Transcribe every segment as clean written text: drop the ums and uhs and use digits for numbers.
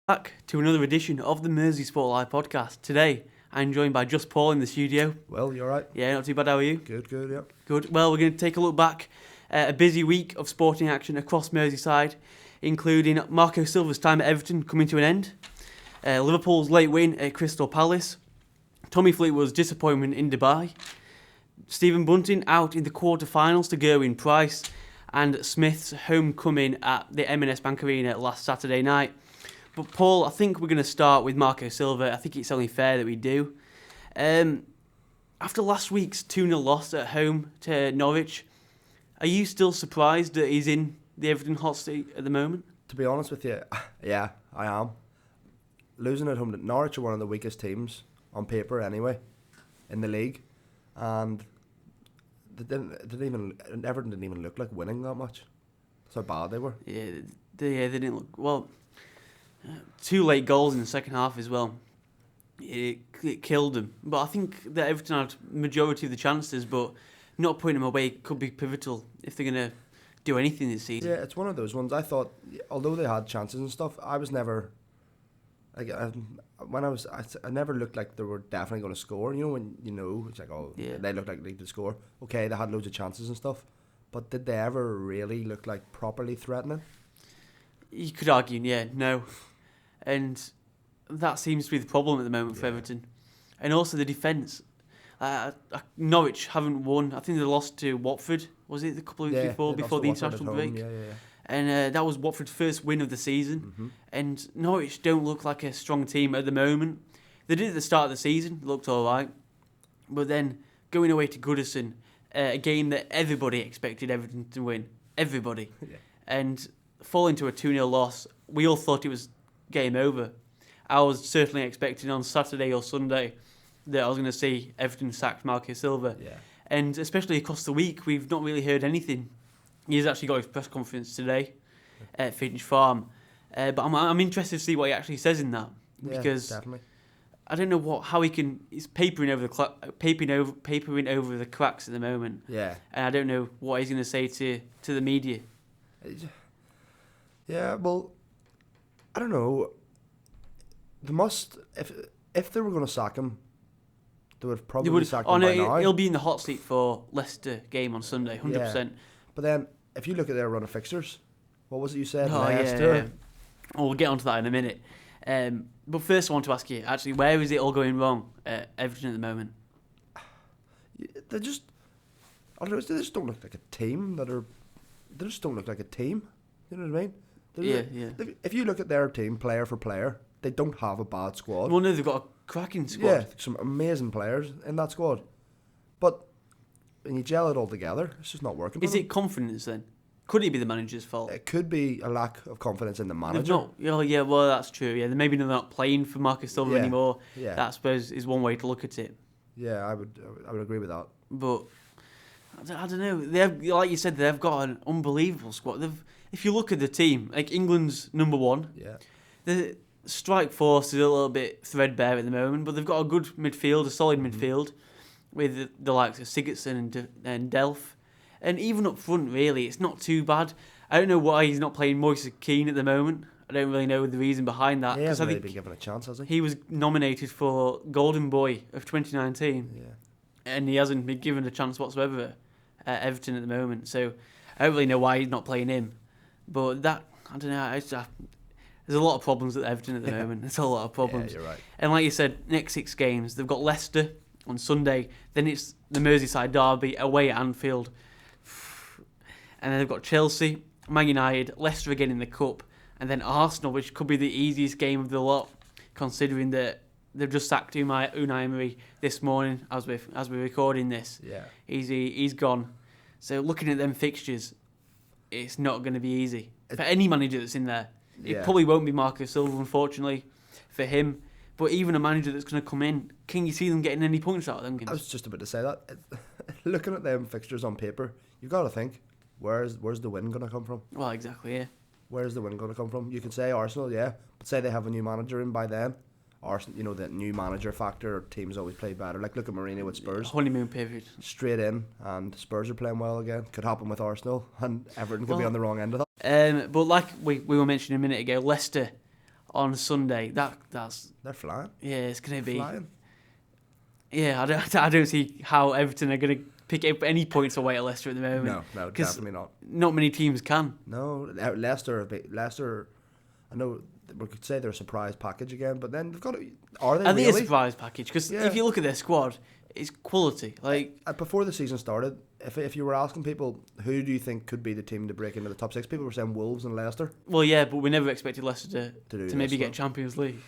Back to another edition of the MerseySportLive Podcast. Today, I'm joined by just Paul in the studio. Well, you alright? Yeah, not too bad. How are you? Good, yeah. Good. Well, we're going to take a look back at a busy week of sporting action across Merseyside, including Marco Silva's time at Everton coming to an end, Liverpool's late win at Crystal Palace, Tommy Fleetwood's disappointment in Dubai, Stephen Bunting out in the quarter-finals to Gerwin Price, and Smith's homecoming at the M&S Bank Arena last Saturday night. But Paul, I think we're going to start with Marco Silva. I think it's only fair that we do. After last week's 2-0 loss at home to Norwich, are you still surprised that he's in the Everton hot seat at the moment? To be honest with you, yeah, I am. Losing at home to Norwich are one of the weakest teams, on paper anyway, in the league. And Everton didn't even look like winning that much. That's how bad they were. Yeah, they didn't look... Well, 2 late goals in the second half as well. It killed them. But I think that Everton had majority of the chances, but not putting them away could be pivotal if they're going to do anything this season. Yeah, it's one of those ones. I thought, although they had chances and stuff, I was never... I never looked like they were definitely going to score. You know, when it's like, they looked like they could score. Okay, they had loads of chances and stuff, but did they ever really look like properly threatening? You could argue, no. And that seems to be the problem at the moment for Everton. And also the defence. Norwich haven't won. I think they lost to Watford, was it, a couple of weeks before the international break? Yeah. And that was Watford's first win of the season. Mm-hmm. And Norwich don't look like a strong team at the moment. They did at the start of the season, looked all right. But then going away to Goodison, a game that everybody expected Everton to win. Everybody. Yeah. And falling to a 2-0 loss, we all thought it was game over. I was certainly expecting on Saturday or Sunday that I was going to see Everton sack Marco Silva. Yeah. And especially across the week, we've not really heard anything. He's actually got his press conference today at Finch Farm. But I'm interested to see what he actually says in that. Because definitely. I don't know how he can... He's papering over the cracks at the moment. Yeah. And I don't know what he's going to say to the media. Yeah, well, I don't know. They must... If they were going to sack him, they would have probably sacked him by now. He'll be in the hot seat for Leicester game on Sunday, 100%. Yeah. But then, if you look at their run of fixtures, what was it you said? Leicester. Yeah. We'll get onto that in a minute. But first I want to ask you, actually, where is it all going wrong at Everton at the moment? They just don't look like a team They just don't look like a team. You know what I mean? If you look at their team, player for player, they don't have a bad squad. Well, no, they've got a cracking squad. Yeah, some amazing players in that squad. But when you gel it all together, it's just not working. Is it confidence then? Could it be the manager's fault? It could be a lack of confidence in the manager. Well, that's true. Yeah, maybe they're not playing for Marco Silva anymore. Yeah. That, I suppose, is one way to look at it. Yeah, I would agree with that. But I don't know. They have, like you said, they've got an unbelievable squad. If you look at the team, like England's number one. Yeah. The strike force is a little bit threadbare at the moment, but they've got a good midfield, a solid midfield, with the likes of Sigurdsson and Delph. And even up front, really, it's not too bad. I don't know why he's not playing Moyes Keane at the moment. I don't really know the reason behind that. He hasn't really been given a chance, has he? He was nominated for Golden Boy of 2019. Yeah. And he hasn't been given a chance whatsoever at Everton at the moment. So I don't really know why he's not playing him. But that, I don't know, there's a lot of problems at Everton at the moment. There's a lot of problems. Yeah, you're right. And like you said, next 6 games, they've got Leicester on Sunday. Then it's the Merseyside derby away at Anfield. And then they've got Chelsea, Man United, Leicester again in the Cup, and then Arsenal, which could be the easiest game of the lot, considering that they've just sacked Unai Emery this morning as we're recording this. Yeah. He's gone. So looking at them fixtures, it's not going to be easy for any manager that's in there. It probably won't be Marco Silva, unfortunately, for him. But even a manager that's going to come in, can you see them getting any points out of them games? I was just about to say that. Looking at them fixtures on paper, you've got to think, where's the win going to come from? Well, exactly, yeah. Where's the win going to come from? You can say Arsenal, yeah, but say they have a new manager in by then. Arsenal, the new manager factor, teams always play better. Like, look at Mourinho with Spurs. Honeymoon period. Straight in, and Spurs are playing well again. Could happen with Arsenal, and Everton could be on the wrong end of that. But like we were mentioning a minute ago, Leicester on Sunday. That's They're flying. Yeah, it's going to be. Flying. Yeah, I don't see how Everton are going to pick up any points away at Leicester at the moment. No, definitely not. Not many teams can. No, Leicester, I know we could say they're a surprise package again, but then they've got to. Are they I really? think it's a surprise package because if you look at their squad, it's quality. Like before the season started, if you were asking people who do you think could be the team to break into the top 6, people were saying Wolves and Leicester. Well, yeah, but we never expected Leicester to maybe get Champions League.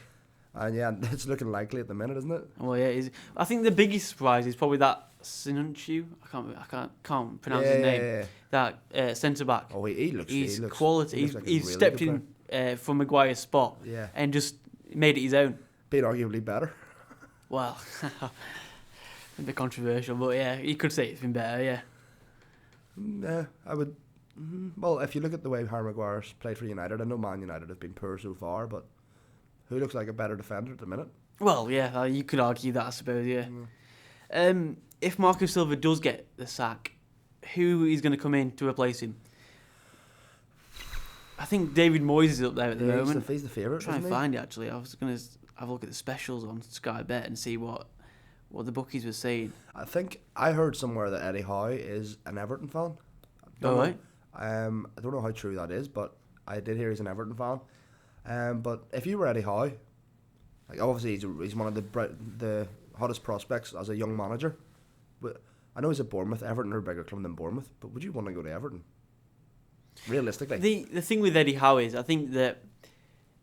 And yeah, it's looking likely at the minute, isn't it? Well, yeah, it is. I think the biggest surprise is probably that Sinunchu. I can't pronounce his name. Yeah. That centre back. Oh, he looks. He's looks quality. He looks He's really stepped in from Maguire's spot. Yeah. And just made it his own. Been arguably better. Well, a bit controversial, but yeah, you could say it's been better. Yeah. Yeah, I would. Well, if you look at the way Harry Maguire's played for United, I know Man United have been poor so far, but who looks like a better defender at the minute? Well, yeah, you could argue that, I suppose, yeah. If Marco Silva does get the sack, who is going to come in to replace him? I think David Moyes is up there at the moment. He's the favourite. Try and find it, actually. I was going to have a look at the specials on Sky Bet and see what the bookies were saying. I think I heard somewhere that Eddie Howe is an Everton fan. Right. I don't know how true that is, but I did hear he's an Everton fan. But if you were Eddie Howe, like obviously he's one of the hottest prospects as a young manager. But I know he's at Bournemouth. Everton are a bigger club than Bournemouth. But would you want to go to Everton? Realistically, the thing with Eddie Howe is I think that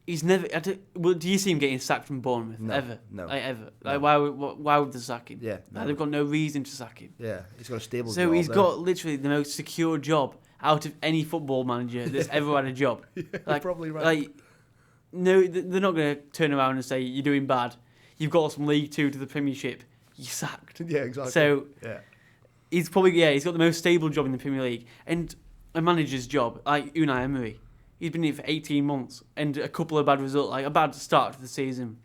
he's never. Do you see him getting sacked from Bournemouth ever? No, ever. No. Like why would they sack him? Yeah, no. They've got no reason to sack him. Yeah, he's got a stable. So job he's there. got literally the most secure job out of any football manager that's ever had a job. Yeah, like, you're probably right. Like, no, they're not going to turn around and say you're doing bad. You've got from League 2 to the Premiership. You're sacked. Yeah, exactly. So yeah, he's got the most stable job in the Premier League and a manager's job like Unai Emery. He's been here for 18 months and a couple of bad results, like a bad start to the season,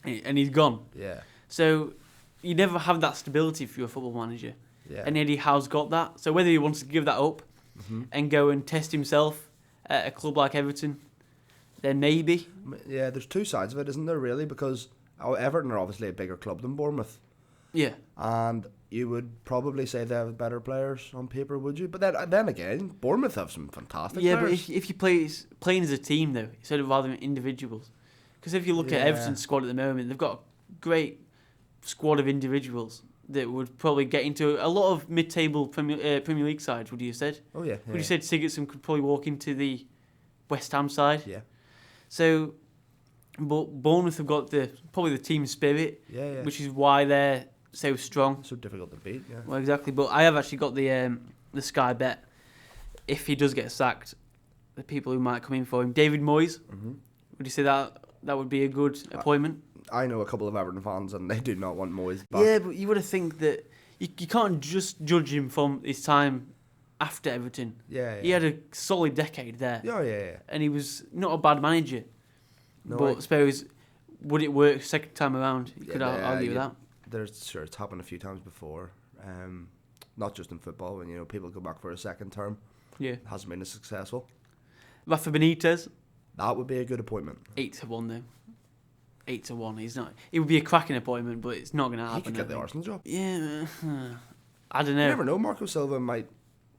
and he's gone. Yeah. So you never have that stability for your football manager. Yeah. And Eddie Howe's got that. So whether he wants to give that up and go and test himself at a club like Everton, then maybe. Yeah, there's two sides of it, isn't there, really? Because Everton are obviously a bigger club than Bournemouth. Yeah. And you would probably say they have better players on paper, would you? But then again, Bournemouth have some fantastic players. Yeah, but if you playing as a team, though, instead of rather than individuals. Because if you look at Everton's squad at the moment, they've got a great squad of individuals that would probably get into a lot of mid-table Premier League sides, would you have said? Oh, yeah. Would you said Sigurdsson could probably walk into the West Ham side? Yeah. So, but Bournemouth have got probably the team spirit, which is why they're so strong. So difficult to beat, yeah. Well, exactly. But I have actually got the Sky Bet. If he does get sacked, the people who might come in for him. David Moyes. Mm-hmm. Would you say that would be a good appointment? I know a couple of Everton fans and they do not want Moyes back. Yeah, but you would have think that you can't just judge him from his time after Everton. Yeah. He had a solid decade there. Yeah. And he was not a bad manager. No, but I suppose, would it work second time around? You could argue with that. It's happened a few times before. Not just in football, when people go back for a second term. Yeah. It hasn't been as successful. Rafa Benitez. That would be a good appointment. 8-1 though. 8-1. He's not. It would be a cracking appointment, but it's not going to happen. He could get the Arsenal job. Yeah. I don't know. You never know. Marco Silva might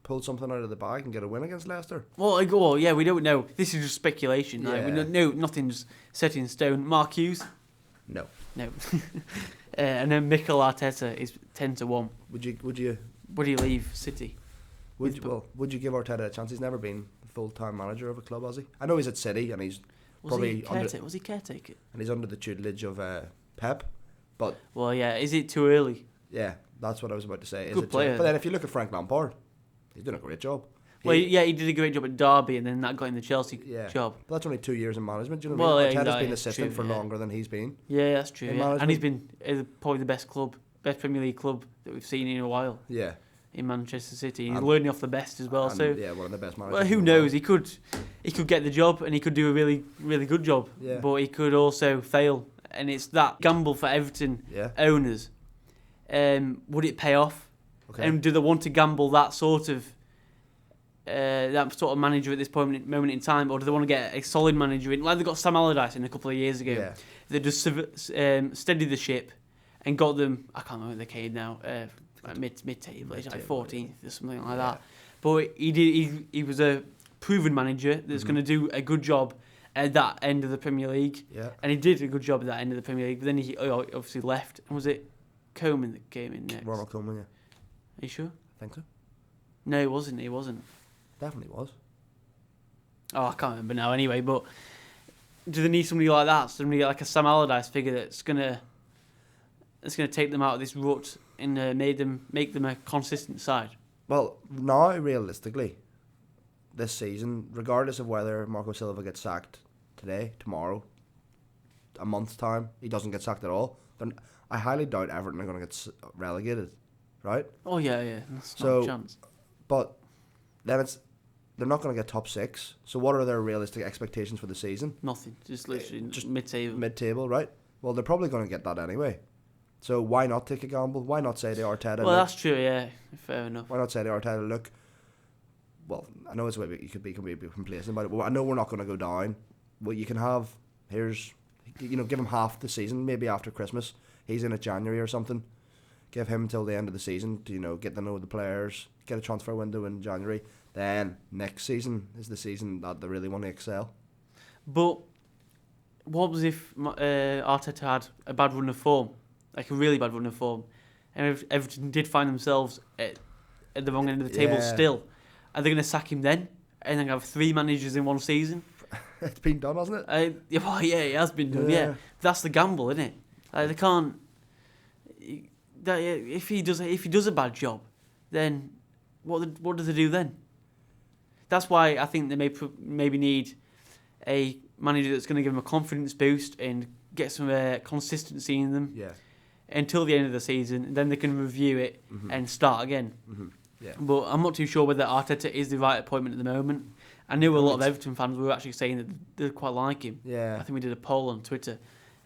pull something out of the bag and get a win against Leicester. Well, yeah, we don't know. This is just speculation. Yeah. Like, we don't know. Nothing's set in stone. Mark Hughes. No. And then Mikel Arteta is 10-1. Would you Would he leave City? Would you give Arteta a chance? He's never been full-time manager of a club, has he? I know he's at City and he's was he caretaker? And he's under the tutelage of Pep, but well, yeah. Is it too early? Yeah, that's what I was about to say. Good player. But then if you look at Frank Lampard, he's doing a great job. He did a great job at Derby, and then that got him the Chelsea job. But that's only 2 years in management. Do you know what I mean? Arteta's been assistant for true, longer than he's been. Yeah, that's true. Yeah. And he's been probably the best Premier League club that we've seen in a while. Yeah. In Manchester City, he's learning off the best as well. So yeah, one of the best managers. Well, who knows? He could get the job, and he could do a really, really good job. Yeah. But he could also fail, and it's that gamble for Everton owners. Would it pay off? Okay. And do they want to gamble that sort of that sort of manager at this moment in time, or do they want to get a solid manager in? Like they got Sam Allardyce in a couple of years ago. Yeah. They just steadied the ship and got them. I can't remember the cade now. Mid-table, like 14th or something like that. But he was a proven manager that's going to do a good job at that end of the Premier League. Yeah. And he did a good job at that end of the Premier League. But then he obviously left. And was it Koeman that came in next? Ronald Koeman, yeah. Are you sure? I think so. No, he wasn't. He wasn't. Definitely was. Oh, I can't remember now. Anyway, but do they need somebody like that? Somebody like a Sam Allardyce figure that's gonna take them out of this rut and make them a consistent side? Well, now realistically, this season, regardless of whether Marco Silva gets sacked today, tomorrow, a month's time, he doesn't get sacked at all, then I highly doubt Everton are going to get relegated, right? Oh yeah, that's not a chance. But then they're not going to get top 6. So what are their realistic expectations for the season? Nothing, just literally just mid-table. Mid-table, right? Well, they're probably going to get that anyway. So why not take a gamble? Why not say to Arteta? Well, that's true, yeah. Fair enough. Why not say to Arteta, look, well, I know it's a way you could be complacent about it, but I know we're not going to go down. What you can have, give him half the season, maybe after Christmas. He's in at January or something. Give him till the end of the season to, get to know the players, get a transfer window in January. Then next season is the season that they really want to excel. But what was if Arteta had a bad run of form? Like a really bad run of form, and if Everton did find themselves at the wrong end of the table still, are they going to sack him then? And then have 3 managers in one season? It's been done, hasn't it? Well, yeah, it has been done. Yeah, that's the gamble, isn't it? Like they can't. If he does a bad job, then what do they do then? That's why I think they maybe need a manager that's going to give them a confidence boost and get some consistency in them. Yeah. Until the end of the season, and then they can review it and start again. Mm-hmm. Yeah. But I'm not too sure whether Arteta is the right appointment at the moment. I knew a lot of Everton fans were actually saying that they quite like him. Yeah. I think we did a poll on Twitter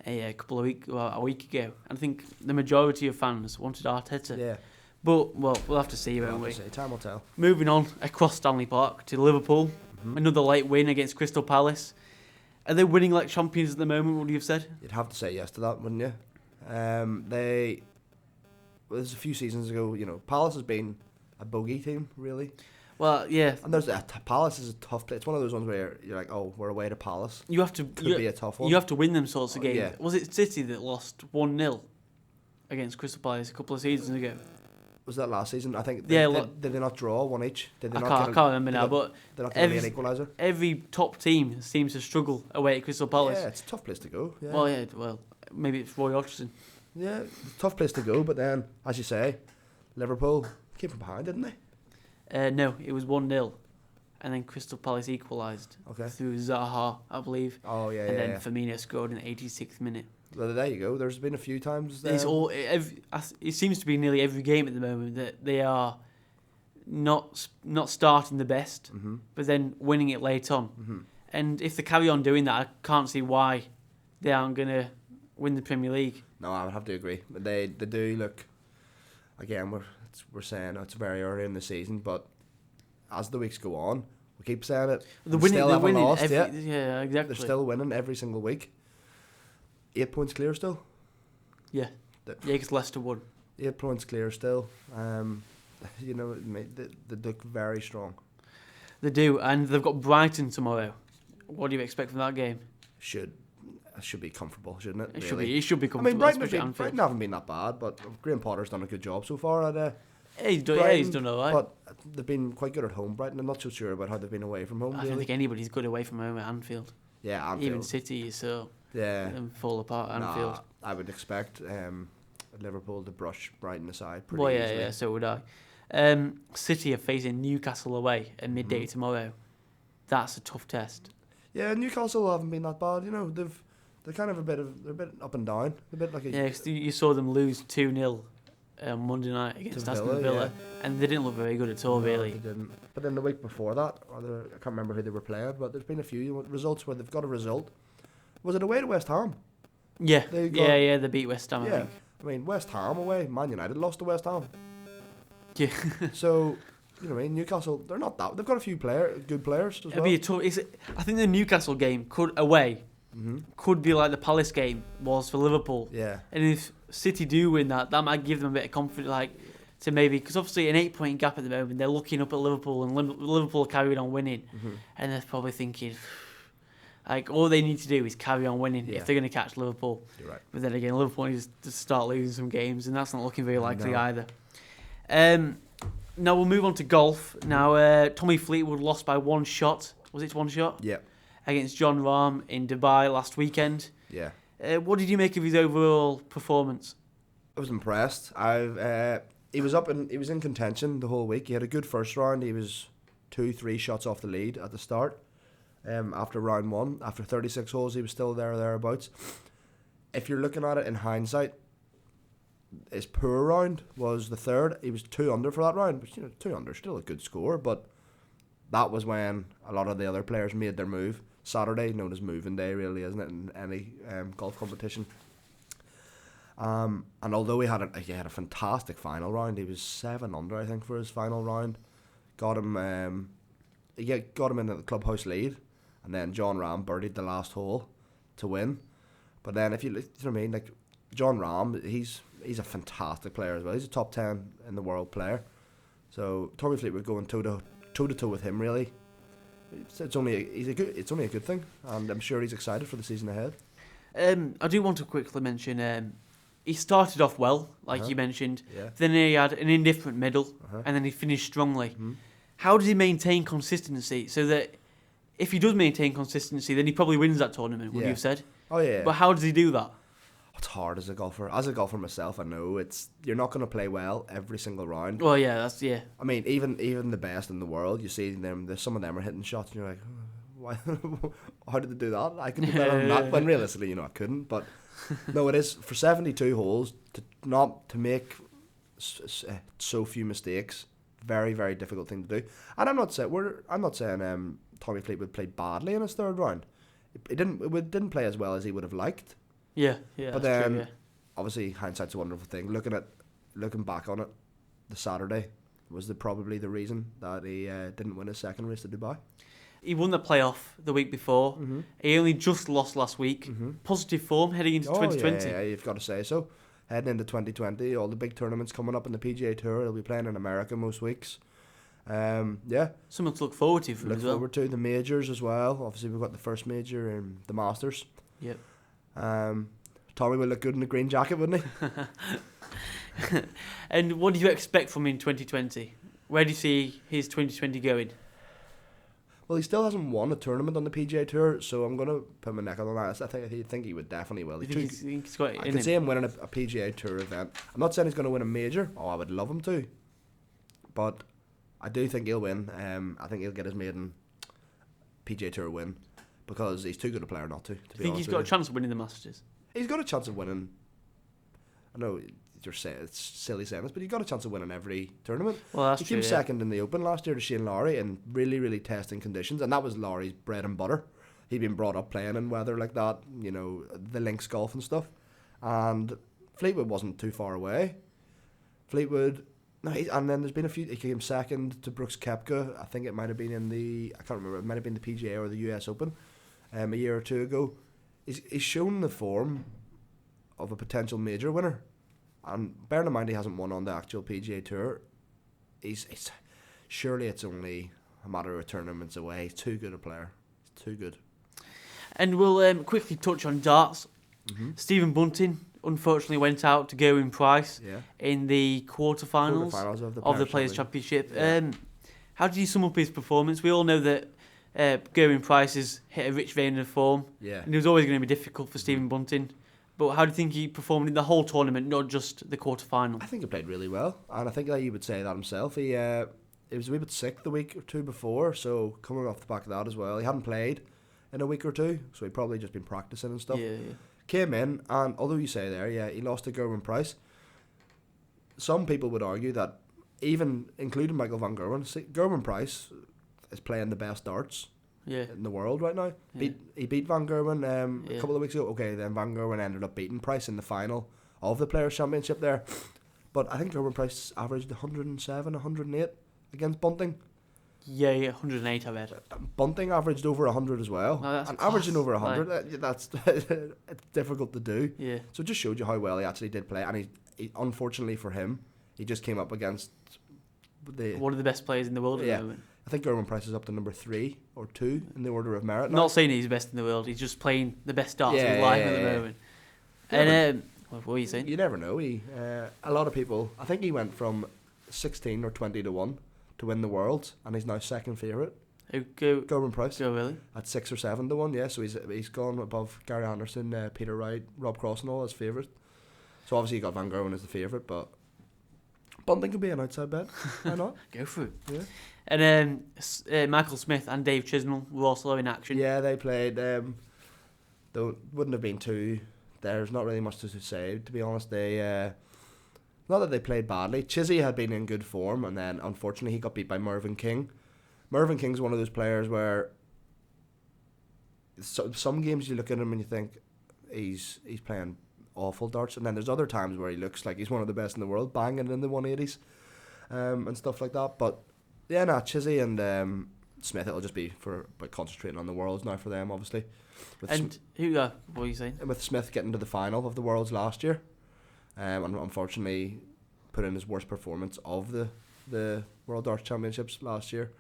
a week ago, and I think the majority of fans wanted Arteta. Yeah. But we'll have to see, won't we? Time will tell. Moving on across Stanley Park to Liverpool, another late win against Crystal Palace. Are they winning like champions at the moment? Would you have said? You'd have to say yes to that, wouldn't you? There's a few seasons ago, Palace has been a bogey team, really. Well, yeah. And Palace is a tough place. It's one of those ones where you're like, oh, we're away to Palace. You have to be a tough one. You have to win them sorts of games. Yeah. Was it City that lost 1-0 against Crystal Palace a couple of seasons ago? Was that last season? I think. Did they not draw 1 each? I can't remember now, but they're not going to be an equaliser. Every top team seems to struggle away at Crystal Palace. Yeah, it's a tough place to go. Yeah. Well, maybe it's Roy Hodgson. Yeah, tough place to go, but then, as you say, Liverpool came from behind, didn't they? No, it was 1-0, and then Crystal Palace equalised through Zaha, I believe. Oh yeah, and then Firmino scored in the 86th minute. Well, there you go. There's been a few times. It seems to be nearly every game at the moment that they are not starting the best, but then winning it late on. Mm-hmm. And if they carry on doing that, I can't see why they aren't going to win the Premier League. No, I would have to agree. But they do look. Again, we're saying it's very early in the season, but as the weeks go on, we keep saying it. They're winning. Lost, yeah, exactly. They're still winning every single week. 8 points clear still. Yeah, because Leicester won. 8 points clear still. They look very strong. They do, and they've got Brighton tomorrow. What do you expect from that game? Should be comfortable, shouldn't it? It should be comfortable. I mean, Brighton haven't been that bad, but Graham Potter's done a good job so far at he's done all right. But they've been quite good at home, Brighton. I'm not so sure about how they've been away from home. I don't think anybody's good away from home at Anfield. Yeah, Anfield. Even City, so them fall apart at Anfield. I would expect Liverpool to brush Brighton aside pretty easily. Yeah, so would I. City are facing Newcastle away at midday tomorrow. That's a tough test. Yeah, Newcastle haven't been that bad. They're kind of they're a bit up and down. A bit like cause you saw them lose 2-0 Monday night against Aston Villa, and they didn't look very good at all, really. They didn't. But then the week before that, I can't remember who they were playing, but there's been a few results where they've got a result. Was it away to West Ham? Yeah, they beat West Ham. I think. I mean, West Ham away. Man United lost to West Ham. Yeah. So you know what I mean? Newcastle, they're not that. They've got a few good players as well. Be a tough. I think the Newcastle game could be like the Palace game was for Liverpool. Yeah. And if City do win that might give them a bit of confidence, like to maybe because obviously an 8-point gap at the moment. They're looking up at Liverpool, and Liverpool are carrying on winning, and they're probably thinking, like all they need to do is carry on winning if they're going to catch Liverpool. You're right. But then again, Liverpool needs to start losing some games, and that's not looking very likely either. Now we'll move on to golf. Now Tommy Fleetwood lost by one shot. Was it one shot? Yeah. Against John Rahm in Dubai last weekend. Yeah. What did you make of his overall performance? I was impressed. He was in contention the whole week. He had a good first round. He was 2-3 shots off the lead at the start. After round 1, after 36 holes, he was still there or thereabouts. If you're looking at it in hindsight, his poor round was the third. He was 2 under for that round, but 2 under still a good score. But that was when a lot of the other players made their move. Saturday, known as moving day, really, isn't it, in any golf competition? And although he had a fantastic final round, he was 7 under, I think, for his final round. Got him in the clubhouse lead, and then John Rahm birdied the last hole to win. But then, if you know what I mean, like John Rahm, he's a fantastic player as well. He's a top 10 in the world player. So Tommy Fleetwood going toe to toe with him, really. It's only a good thing, and I'm sure he's excited for the season ahead. I do want to quickly mention he started off well, like you mentioned. Yeah. Then he had an indifferent middle, and then he finished strongly. How does he maintain consistency so that if he does maintain consistency, then he probably wins that tournament? Would you have said? Oh yeah. But how does he do that? It's hard as a golfer. As a golfer myself, I know you're not going to play well every single round. Well, yeah, I mean, even the best in the world, you see them. Some of them are hitting shots, and you're like, why? How did they do that? I could do better than that. When realistically, I couldn't. But no, it is for 72 holes to make so few mistakes. Very, very difficult thing to do. And I'm not saying Tommy Fleetwood played badly in his third round. It didn't play as well as he would have liked. Yeah. But then, true, obviously, hindsight's a wonderful thing. Looking back on it, the Saturday was probably the reason that he didn't win his second race to Dubai. He won the playoff the week before. He only just lost last week. Positive form heading into 2020. Yeah, you've got to say so. Heading into 2020, all the big tournaments coming up in the PGA Tour. He'll be playing in America most weeks. Something to look forward to for him as well. Look forward to the majors as well. Obviously, we've got the first major in the Masters. Yep. Tommy would look good in a green jacket, wouldn't he? And what do you expect from him in 2020? Where do you see his 2020 going? Well, he still hasn't won a tournament on the PGA Tour, so I'm going to put my neck on the line. I think he would definitely will. I can see him winning a PGA Tour event. I'm not saying he's going to win a major. Oh, I would love him to. But I do think he'll win. I think he'll get his maiden PGA Tour win because he's too good a player not to. Do you think he's got a chance of winning the Masters? He's got a chance of winning. I know it's silly saying this, but he got a chance of winning every tournament. Well, that's he true. Came second in the Open last year to Shane Lowry in really, really testing conditions, and that was Lowry's bread and butter. He'd been brought up playing in weather like that, the links golf and stuff. And Fleetwood wasn't too far away. And then there's been a few. He came second to Brooks Koepka. I think it might have been I can't remember. It might have been the PGA or the US Open, a year or two ago. He's shown the form of a potential major winner. And bearing in mind he hasn't won on the actual PGA Tour, surely it's only a matter of tournaments away. He's too good a player. He's too good. And we'll quickly touch on darts. Stephen Bunting unfortunately went out to Gerwyn Price in the quarterfinals of the Players' Championship. Yeah. How did you sum up his performance? We all know that Gerwyn Price has hit a rich vein of form, and it was always going to be difficult for Stephen Bunting. But how do you think he performed in the whole tournament, not just the quarterfinal? I think he played really well, and I think that he would say that himself. He was a wee bit sick the week or two before, so coming off the back of that as well, he hadn't played in a week or two, so he'd probably just been practicing and stuff. Yeah. Came in, and although you say there, he lost to Gerwyn Price. Some people would argue that even including Michael van Gerwen, Gerwyn Price is playing the best darts in the world right now. He beat Van Gerwen a couple of weeks ago. Okay, then Van Gerwen ended up beating Price in the final of the Players' Championship there. But I think Gerwyn Price averaged 107, 108 against Bunting. Yeah, 108 I read. Bunting averaged over 100 as well. Oh, that's and class. averaging over 100, that's it's difficult to do. Yeah. So it just showed you how well he actually did play. And he unfortunately for him, he just came up against one of the best players in the world at the moment. I think Gerwin Price is up to number 3 or 2 in the order of merit now. Not saying he's the best in the world. He's just playing the best darts of his life at the moment. And what were you saying? You never know. A lot of people. I think he went from 16 or 20 to 1 to win the Worlds, and he's now second favourite. Gerwin Price. Go really? At 6 or 7 to 1, yeah. So he's gone above Gary Anderson, Peter Wright, Rob Cross and all as favourite. So obviously you got Van Gerwen as the favourite, but Bunting could be an outside bet. Why not? Go for it. Yeah. And Michael Smith and Dave Chisnall were also in action. Yeah, they played. Though wouldn't have been too. There's not really much to say, to be honest. They not that they played badly. Chizzy had been in good form, and then unfortunately he got beat by Mervyn King. Mervyn King's one of those players where some games you look at him and you think he's playing awful darts, and then there's other times where he looks like he's one of the best in the world, banging in the 180s and stuff like that. But yeah, Chizzy and Smith, it'll just be by concentrating on the Worlds now for them, obviously. What are you saying? With Smith getting to the final of the Worlds last year, and unfortunately put in his worst performance of the World Darts Championships last year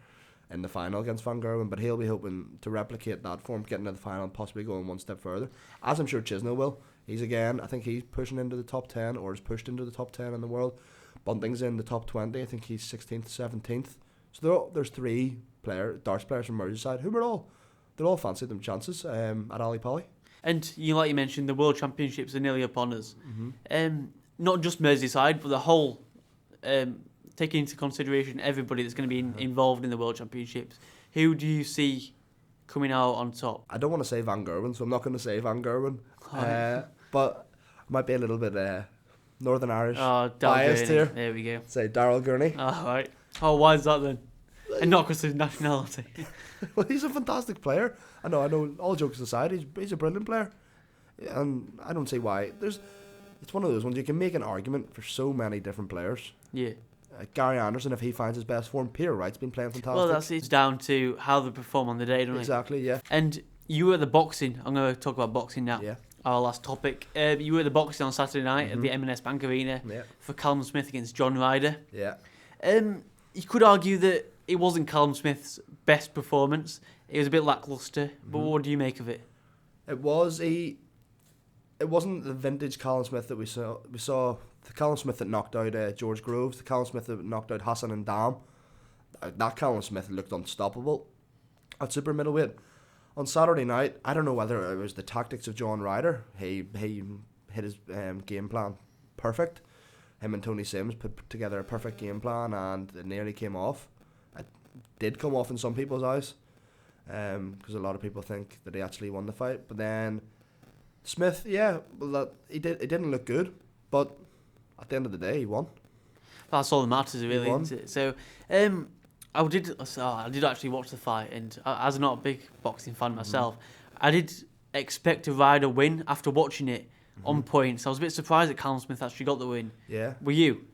in the final against Van Gerwen, but he'll be hoping to replicate that form, getting to the final and possibly going one step further, as I'm sure Chisnall will. I think he's pushing into the top 10, or is pushed into the top 10 in the world. Bunting's in the top 20, I think he's 16th, 17th. So there's 3 darts players from Merseyside who they're all fancied them chances at Ali Pali. And like you mentioned, the World Championships are nearly upon us. Mm-hmm. Not just Merseyside, but the whole, taking into consideration everybody that's going to be involved in the World Championships. Who do you see coming out on top? I don't want to say Van Gerwen, so I'm not going to say Van Gerwen. But I might be a little bit Northern Irish biased here. There we go. Say Daryl Gurney. Oh, right. Oh, why is that then? And not because of his nationality. Well, he's a fantastic player. I know. All jokes aside, he's a brilliant player, and I don't see why. It's one of those ones you can make an argument for so many different players. Yeah. Gary Anderson, if he finds his best form, Peter Wright's been playing fantastic. Well, it's down to how they perform on the day, don't it? Exactly. Yeah. And you were at the boxing. I'm going to talk about boxing now. Yeah. Our last topic. You were at the boxing on Saturday night at the M&S Bank Arena for Callum Smith against John Ryder. Yeah. You could argue that it wasn't Callum Smith's best performance. It was a bit lacklustre. But what do you make of it? It wasn't the vintage Callum Smith that we saw. We saw the Callum Smith that knocked out George Groves, the Callum Smith that knocked out Hassan and Dam. That Callum Smith looked unstoppable at super middleweight. On Saturday night, I don't know whether it was the tactics of John Ryder. He hit his game plan perfect. Him and Tony Sims put together a perfect game plan, and it nearly came off. It did come off in some people's eyes, because a lot of people think that he actually won the fight. But then Smith, he didn't look good, but at the end of the day, he won. That's all that matters, really, isn't it? So, I did actually watch the fight, and as not a big boxing fan myself, I did expect a Ryder win after watching it on points. I was a bit surprised that Callum Smith actually got the win. Yeah. Were you?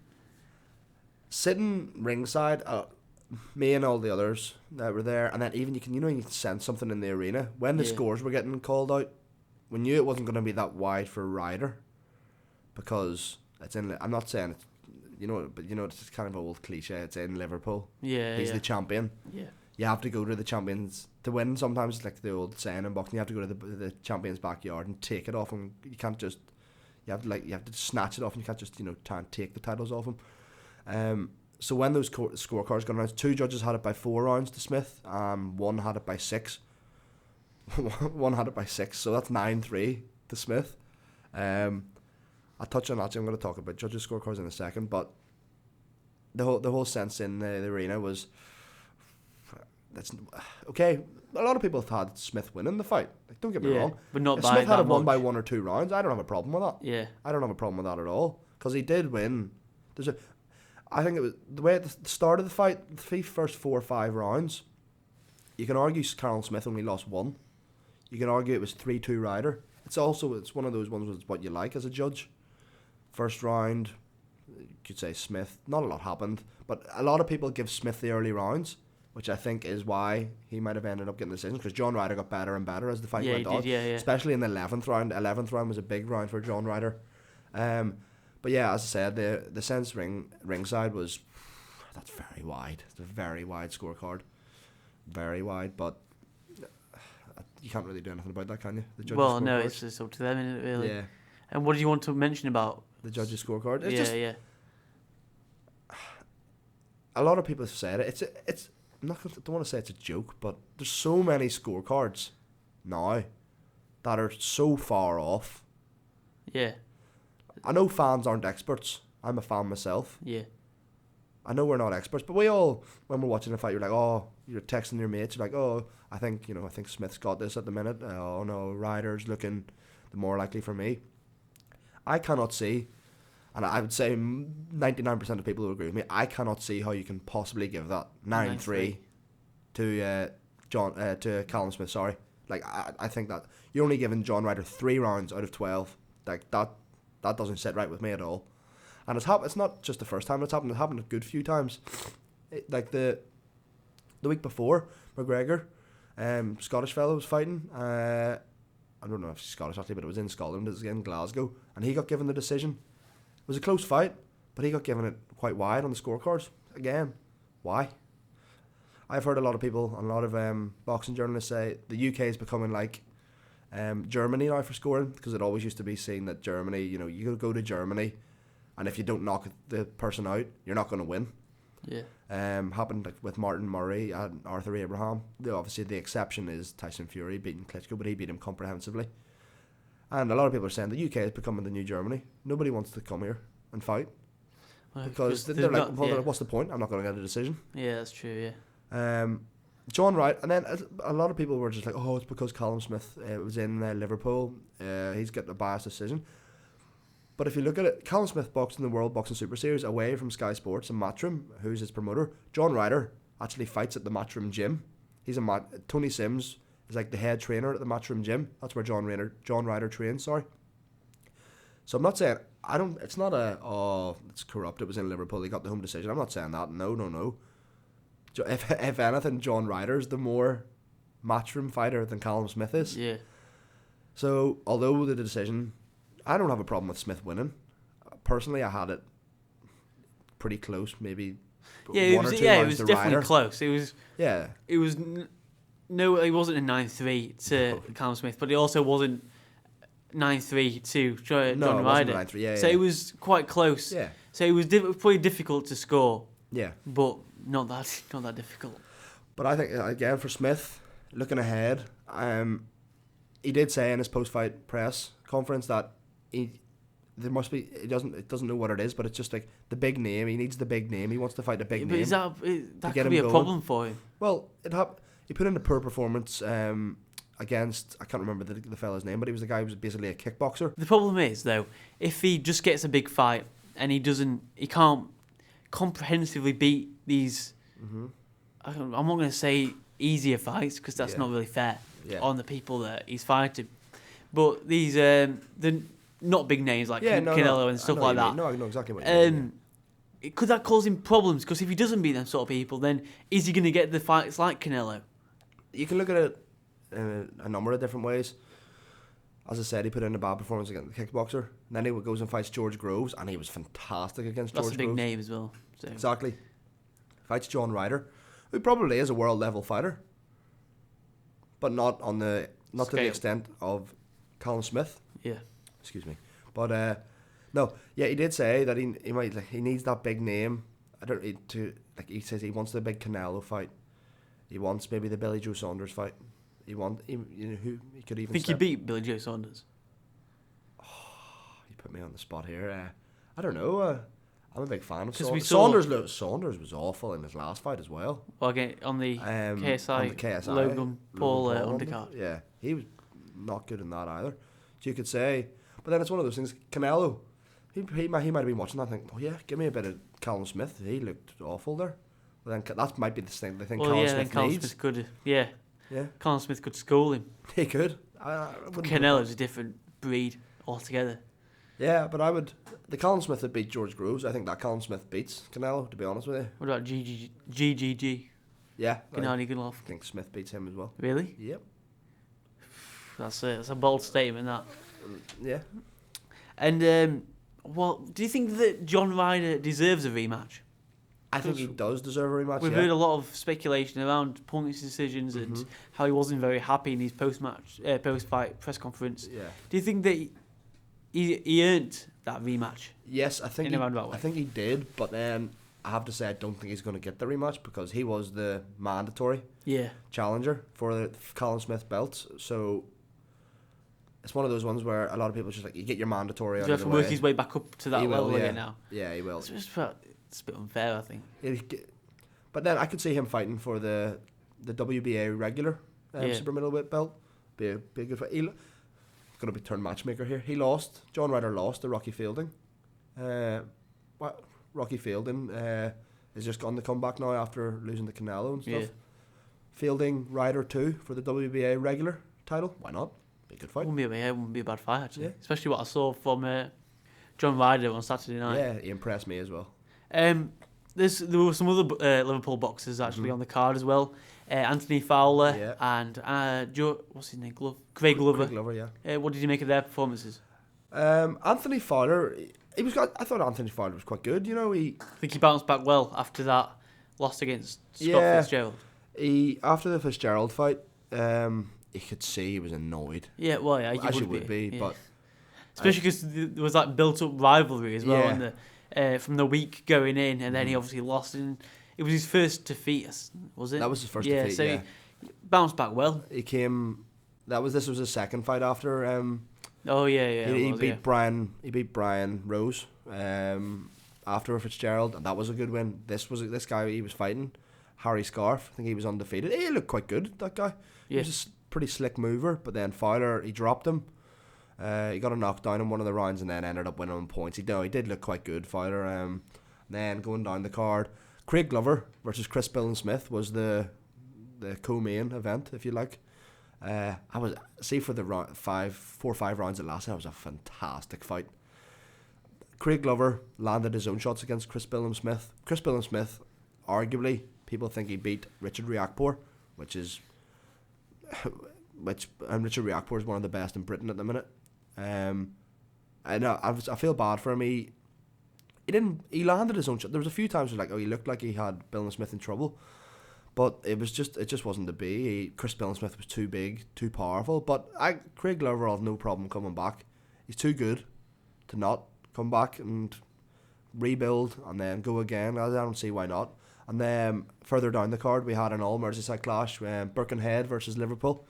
Sitting ringside, me and all the others that were there, and then even you can sense something in the arena when the scores were getting called out. We knew it wasn't going to be that wide for Ryder, because it's in. I'm not saying it's. But it's kind of an old cliche. It's in Liverpool. Yeah, he's the champion. Yeah, you have to go to the champions to win. Sometimes it's like the old saying in boxing. You have to go to the champion's backyard and take it off him. You can't just. You have to snatch it off, and you can't just try and take the titles off him. So when those scorecards got announced, 2 judges had it by 4 rounds to Smith. 1 had it by 6. 1 had it by 6. So that's 9-3 to Smith. I'll touch on that. I'm going to talk about judges' scorecards in a second, but the whole sense in the arena was that's okay. A lot of people have had Smith winning the fight. Like, don't get me wrong, but not if by Smith had that won much. by 1 or 2 rounds, I don't have a problem with that. Yeah, I don't have a problem with that at all, because he did win. I think it was the way at the start of the fight, the first 4 or 5 rounds. You can argue Callum Smith only lost 1. You can argue it was 3-2 Ryder. It's one of those ones with what you like as a judge. First round, you could say Smith, not a lot happened, but a lot of people give Smith the early rounds, which I think is why he might have ended up getting the decision, because John Ryder got better and better as the fight went on. Especially in the 11th round. 11th round was a big round for John Ryder. But yeah, as I said, the sense ringside was, that's very wide. It's a very wide scorecard. Very wide, but you can't really do anything about that, can you? The judges' well, no, scorecards. it's just up to them, isn't it, really? Yeah. And what do you want to mention about the judges' scorecard? It's a lot of people have said it. It's I don't want to say it's a joke, but there's so many scorecards now that are so far off. Yeah. I know fans aren't experts. I'm a fan myself. Yeah. I know we're not experts, but we all, when we're watching a fight, you're like, oh, you're texting your mates, you're like, oh, I think Smith's got this at the minute. Oh no, Ryder's looking the more likely for me. I cannot see, and I would say 99% of people who agree with me, I cannot see how you can possibly give that 9-3 to Callum Smith. Sorry, like I think that you're only giving John Ryder 3 rounds out of 12. Like that doesn't sit right with me at all. And it's not just the first time it's happened. It happened a good few times. Like the week before, McGregor, Scottish fellow was fighting. I don't know if he's Scottish actually, but it was in Scotland. It was in Glasgow, and he got given the decision. It was a close fight, but he got given it quite wide on the scorecards. Again, why? I've heard a lot of people, a lot of boxing journalists say the UK is becoming like Germany now for scoring, because it always used to be seen that Germany, you go to Germany, and if you don't knock the person out, you're not going to win. Yeah. Happened like with Martin Murray and Arthur Abraham. Obviously, the exception is Tyson Fury beating Klitschko, but he beat him comprehensively. And a lot of people are saying the UK is becoming the new Germany. Nobody wants to come here and fight, because they're like, what's the point? I'm not going to get a decision. Yeah, that's true. Yeah. John Ryder, and then a lot of people were just like, oh, it's because Callum Smith was in Liverpool. He's got a biased decision. But if you look at it, Callum Smith boxed in the World Boxing Super Series away from Sky Sports and Matchroom, who's his promoter. John Ryder actually fights at the Matchroom gym. Tony Sims is like the head trainer at the Matchroom gym. That's where John Ryder trains. Sorry. So I'm not saying it's not it's corrupt. It was in Liverpool. He got the home decision. I'm not saying that. No. If anything, John Ryder's the more Matchroom fighter than Callum Smith is. Yeah. So although the decision, I don't have a problem with Smith winning. Personally, I had it pretty close, maybe. Yeah, it was definitely Ryder. close. It was. Yeah. It was. No, it wasn't a 9-3 to Callum Smith, but it also wasn't 9-3 to John Ryder. It wasn't 9-3. Yeah. So it was quite close. Yeah. So it was probably difficult to score. Yeah. But not that difficult. But I think again for Smith, looking ahead, he did say in his post-fight press conference that he doesn't know what it is, but it's just like the big name. He needs the big name. He wants to fight the big name. But that could be a problem for him. Well, he put in a poor performance against, I can't remember the fella's name, but he was the guy who was basically a kickboxer. The problem is though, if he just gets a big fight and he can't comprehensively beat these. Mm-hmm. I'm not going to say easier fights, because that's not really fair on the people that he's fighting. But these the not big names like Canelo and stuff like that. No, I know exactly what you mean. Could that cause him problems? Because if he doesn't beat them sort of people, then is he going to get the fights like Canelo? You can look at it in a number of different ways. As I said, he put in a bad performance against the kickboxer. And then he goes and fights George Groves, and he was fantastic against George Groves. That's a big name as well. So. Exactly. Fights John Ryder, who probably is a world level fighter, but not to the extent of Callum Smith. Yeah. Excuse me. But he did say that he needs that big name. He says he wants the big Canelo fight. He wants maybe the Billy Joe Saunders fight. Who he could even. Think he beat Billy Joe Saunders? Oh, you put me on the spot here. I don't know. I'm a big fan of Saunders. Saunders was awful in his last fight as well. Well, again, on the KSI Logan Paul undercard. Yeah, he was not good in that either. So you could say, but then it's one of those things. Canelo, he might have been watching that and think, oh yeah, give me a bit of Callum Smith. He looked awful there. But then that might be the thing. They think Callum Smith needs. Smith could, yeah. Callum Smith could school him. He could. Canelo's a different breed altogether. Yeah, but I would. the Callum Smith that beat George Groves, I think that Callum Smith beats Canelo, to be honest with you. What about GGG? Yeah. Gennady Golovkin. I think Smith beats him as well. Really? Yep. That's a bold statement, that. Yeah. And, do you think that John Ryder deserves a rematch? I think he does deserve a rematch. We've heard a lot of speculation around Punk's decisions and how he wasn't very happy in his post-fight press conference. Yeah. Do you think that he earned that rematch? Yes, I think in a roundabout way? I think he did, but then I have to say I don't think he's going to get the rematch because he was the mandatory challenger for the Callum Smith belts. So it's one of those ones where a lot of people just like, you get your mandatory out of the way. Work his way back up to that level again now. Yeah, he will. It's a bit unfair, I think. But then I could see him fighting for the WBA regular super middleweight belt. Be a good fight. He's going to be turned matchmaker here. John Ryder lost to Rocky Fielding. Rocky Fielding has just gone to comeback now after losing to Canelo and stuff. Yeah. Fielding Ryder 2 for the WBA regular title. Why not? Be a good fight. Wouldn't be a bad fight, actually. Yeah. Especially what I saw from John Ryder on Saturday night. Yeah, he impressed me as well. There were some other Liverpool boxers actually on the card as well. Anthony Fowler and what's his name? Craig Glover. Craig Glover, yeah. What did you make of their performances? Anthony Fowler, I thought Anthony Fowler was quite good. You know, I think he bounced back well after that loss against Scott Fitzgerald. After the Fitzgerald fight, you could see he was annoyed. Yeah, well, yeah, as you would be, but especially because there was that built-up rivalry as well. Yeah. From the week going in, and then he obviously lost, and it was his first defeat, was it? That was his first defeat. So he bounced back well. This was his second fight after. He beat Brian. He beat Brian Rose after Fitzgerald, and that was a good win. This guy he was fighting, Harry Scarf. I think he was undefeated. He looked quite good. That guy. He was a pretty slick mover, but then Fowler, he dropped him. He got a knockdown in one of the rounds and then ended up winning on points. He did look quite good, Fowler. Then going down the card, Craig Glover versus Chris Smith was the co-main event, if you like. For the 4 or 5 rounds it lasted, that was a fantastic fight. Craig Glover landed his own shots against Chris Smith. Chris Smith, arguably, people think he beat Richard Riakporhe, which Richard Riakporhe is one of the best in Britain at the minute. I feel bad for him. He landed his own shot. There was a few times where he looked like he had Bill Smith in trouble, but it just wasn't to be. Chris Smith was too big, too powerful. But Craig Glover will have no problem coming back. He's too good to not come back and rebuild and then go again. I don't see why not. And then further down the card, we had an all Merseyside clash: Birkenhead versus Liverpool.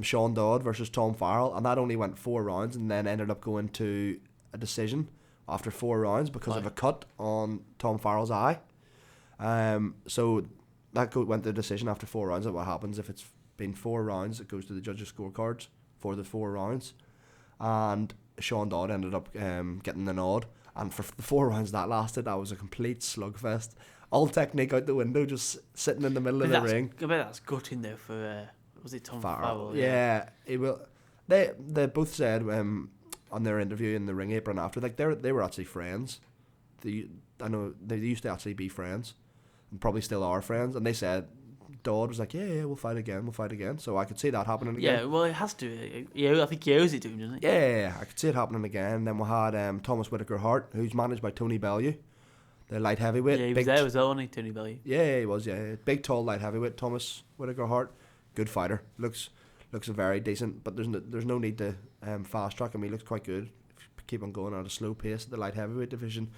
Sean Dodd versus Tom Farrell, and that only went 4 rounds, and then ended up going to a decision after 4 rounds because of a cut on Tom Farrell's eye. So that went to a decision after 4 rounds. That's what happens if it's been 4 rounds. It goes to the judges' scorecards for the 4 rounds, and Sean Dodd ended up getting the nod. And for the 4 rounds that lasted, that was a complete slugfest. All technique out the window, just sitting in the middle of the ring. I bet that's gutting though for was it Tom Farrell? Yeah, it will. They both said on their interview in the ring apron after, they were actually friends. I know they used to actually be friends, and probably still are friends. And they said Dodd was like, yeah, we'll fight again. So I could see that happening again. Yeah, well, it has to. I think he owes it to him, doesn't he? Yeah, I could see it happening again. And then we had Thomas Whitaker Hart, who's managed by Tony Bellew, the light heavyweight. Yeah, he was there, wasn't he, Tony Bellew? Yeah, he was, yeah. Big, tall, light heavyweight, Thomas Whitaker Hart. Good fighter. Looks very decent, but there's no need to fast track him. He looks quite good. Keep on going at a slow pace at the light heavyweight division.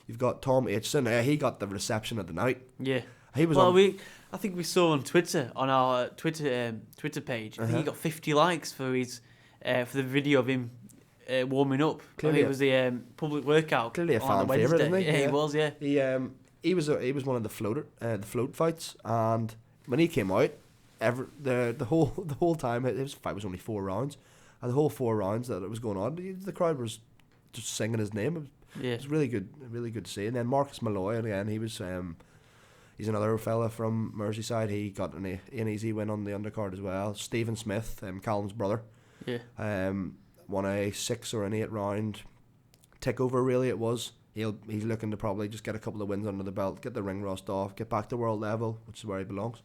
You've got Tom Aitchison. He got the reception of the night. Yeah. He was I think we saw on Twitter, on our Twitter page, I think he got 50 likes for his for the video of him warming up. Clearly, it was the public workout. Clearly a fan favourite, isn't he? Yeah, he was. Yeah. He was one of the float fights, and when he came out, the whole time his fight was only 4 rounds, and the whole 4 rounds that it was going on, the crowd was just singing his name. It was really good to see. And then Marcus Malloy again, he was he's another fella from Merseyside. He got an easy win on the undercard as well. Stephen Smith, Callum's brother, won a 6 or an 8 round takeover. Really, it was. He's looking to probably just get a couple of wins under the belt, get the ring rust off, get back to world level, which is where he belongs.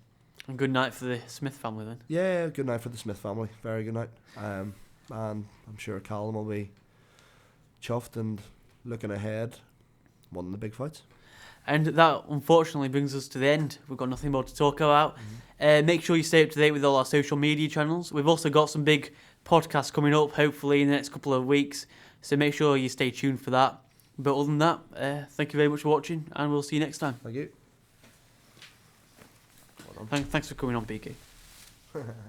And good night for the Smith family then. Yeah, good night for the Smith family. Very good night. And I'm sure Callum will be chuffed and looking ahead, winning the big fights. And that unfortunately brings us to the end. We've got nothing more to talk about. Make sure you stay up to date with all our social media channels. We've also got some big podcasts coming up, hopefully in the next couple of weeks. So make sure you stay tuned for that. But other than that, thank you very much for watching, and we'll see you next time. Thank you. Thanks for coming on, PK.